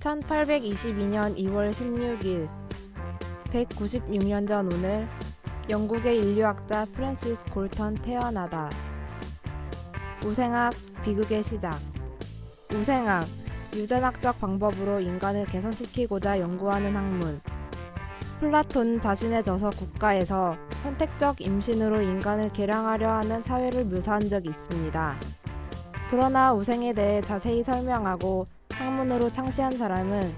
1822년 2월 16일 196년 전 오늘 영국의 인류학자 프랜시스 콜턴 태어나다. 우생학 비극의 시작. 우생학, 유전학적 방법으로 인간을 개선시키고자 연구하는 학문. 플라톤 자신의 저서 국가에서 선택적 임신으로 인간을 개량하려 하는 사회를 묘사한 적이 있습니다. 그러나 우생에 대해 자세히 설명하고 학문으로 창시한 사람은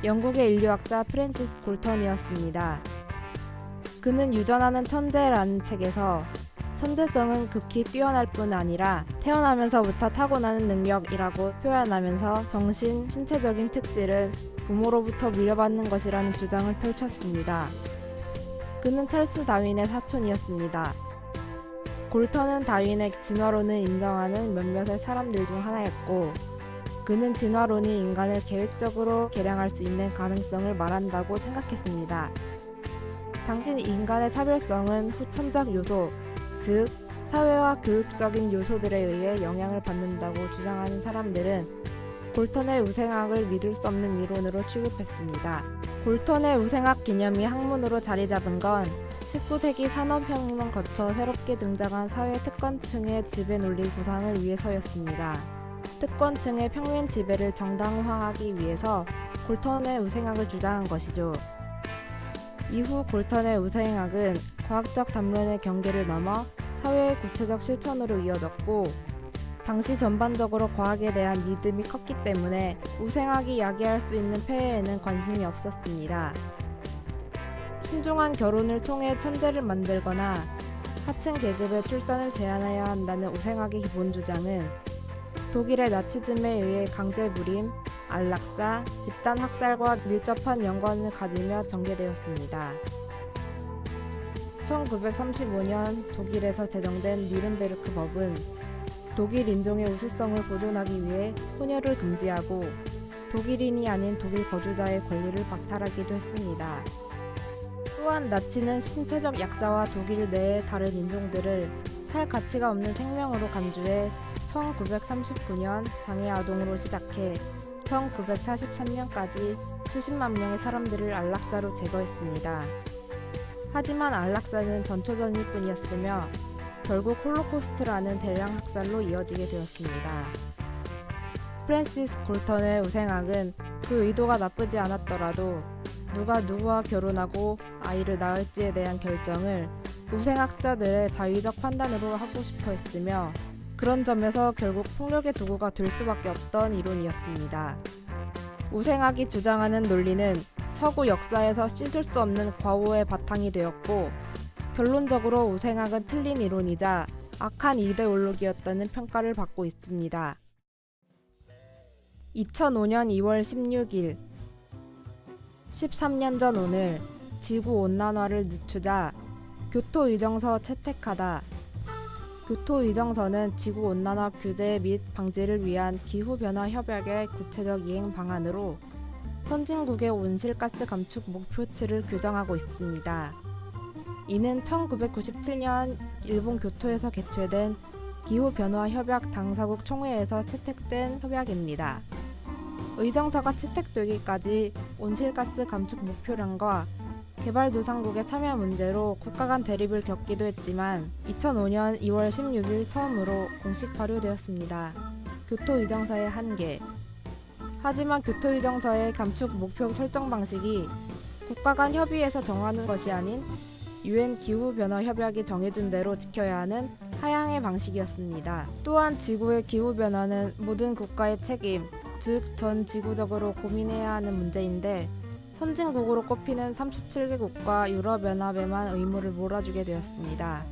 영국의 인류학자 프랜시스 콜턴이었습니다. 그는 유전하는 천재라는 책에서 천재성은 극히 뛰어날 뿐 아니라 태어나면서부터 타고나는 능력이라고 표현하면서 정신, 신체적인 특질은 부모로부터 물려받는 것이라는 주장을 펼쳤습니다. 그는 찰스 다윈의 사촌이었습니다. 콜턴은 다윈의 진화론을 인정하는 몇몇의 사람들 중 하나였고, 그는 진화론이 인간을 계획적으로 개량할 수 있는 가능성을 말한다고 생각했습니다. 당시 인간의 차별성은 후천적 요소, 즉 사회와 교육적인 요소들에 의해 영향을 받는다고 주장하는 사람들은 콜턴의 우생학을 믿을 수 없는 이론으로 취급했습니다. 콜턴의 우생학 개념이 학문으로 자리 잡은 건 19세기 산업혁명을 거쳐 새롭게 등장한 사회 특권층의 지배 논리 구상을 위해서였습니다. 특권층의 평면 지배를 정당화하기 위해서 콜턴의 우생학을 주장한 것이죠. 이후 콜턴의 우생학은 과학적 담론의 경계를 넘어 사회의 구체적 실천으로 이어졌고, 당시 전반적으로 과학에 대한 믿음이 컸기 때문에 우생학이 야기할 수 있는 폐해에는 관심이 없었습니다. 신중한 결혼을 통해 천재를 만들거나 하층 계급의 출산을 제한해야 한다는 우생학의 기본 주장은 독일의 나치즘에 의해 강제불임, 안락사, 집단 학살과 밀접한 연관을 가지며 전개되었습니다. 1935년 독일에서 제정된 뉘른베르크 법은 독일 인종의 우수성을 보존하기 위해 혼혈을 금지하고 독일인이 아닌 독일 거주자의 권리를 박탈하기도 했습니다. 또한 나치는 신체적 약자와 독일 내의 다른 인종들을 살 가치가 없는 생명으로 간주해 1939년 장애 아동으로 시작해 1943년까지 수십만 명의 사람들을 안락사로 제거했습니다. 하지만 안락사는 전초전일 뿐이었으며 결국 홀로코스트라는 대량 학살로 이어지게 되었습니다. 프랜시스 콜턴의 우생학은 그 의도가 나쁘지 않았더라도 누가 누구와 결혼하고 아이를 낳을지에 대한 결정을 우생학자들의 자의적 판단으로 하고 싶어 했으며, 그런 점에서 결국 폭력의 도구가 될 수밖에 없던 이론이었습니다. 우생학이 주장하는 논리는 서구 역사에서 씻을 수 없는 과오의 바탕이 되었고, 결론적으로 우생학은 틀린 이론이자 악한 이데올로기였다는 평가를 받고 있습니다. 2005년 2월 16일 13년 전 오늘 지구온난화를 늦추자 교토의정서 채택하다. 교토의정서는 지구온난화 규제 및 방지를 위한 기후변화 협약의 구체적 이행 방안으로 선진국의 온실가스 감축 목표치를 규정하고 있습니다. 이는 1997년 일본 교토에서 개최된 기후변화 협약 당사국 총회에서 채택된 협약입니다. 의정서가 채택되기까지 온실가스 감축 목표량과 개발도상국의 참여 문제로 국가 간 대립을 겪기도 했지만 2005년 2월 16일 처음으로 공식 발효되었습니다. 교토의정서의 한계. 하지만 교토의정서의 감축 목표 설정 방식이 국가 간 협의에서 정하는 것이 아닌 UN 기후변화 협약이 정해준 대로 지켜야 하는 하향의 방식이었습니다. 또한 지구의 기후변화는 모든 국가의 책임, 즉 전 지구적으로 고민해야 하는 문제인데, 선진국으로 꼽히는 37개국과 유럽연합에만 의무를 몰아주게 되었습니다.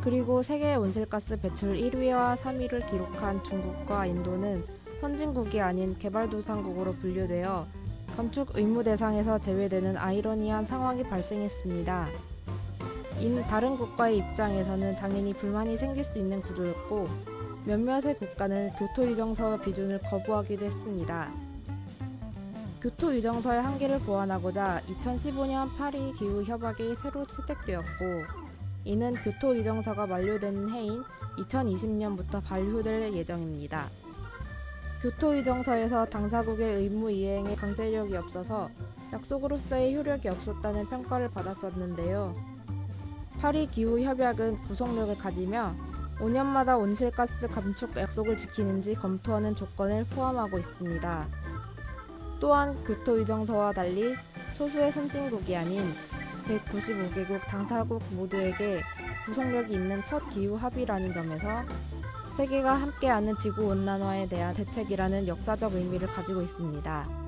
그리고 세계 온실가스 배출 1위와 3위를 기록한 중국과 인도는 선진국이 아닌 개발도상국으로 분류되어 감축 의무 대상에서 제외되는 아이러니한 상황이 발생했습니다. 이는 다른 국가의 입장에서는 당연히 불만이 생길 수 있는 구조였고, 몇몇의 국가는 교토의정서 비준을 거부하기도 했습니다. 교토의정서의 한계를 보완하고자 2015년 파리 기후협약이 새로 채택되었고, 이는 교토의정서가 만료되는 해인 2020년부터 발효될 예정입니다. 교토의정서에서 당사국의 의무 이행에 강제력이 없어서 약속으로서의 효력이 없었다는 평가를 받았었는데요. 파리 기후 협약은 구속력을 가지며 5년마다 온실가스 감축 약속을 지키는지 검토하는 조건을 포함하고 있습니다. 또한 교토의정서와 달리 소수의 선진국이 아닌 195개국 당사국 모두에게 구속력이 있는 첫 기후 합의라는 점에서 세계가 함께하는 지구온난화에 대한 대책이라는 역사적 의미를 가지고 있습니다.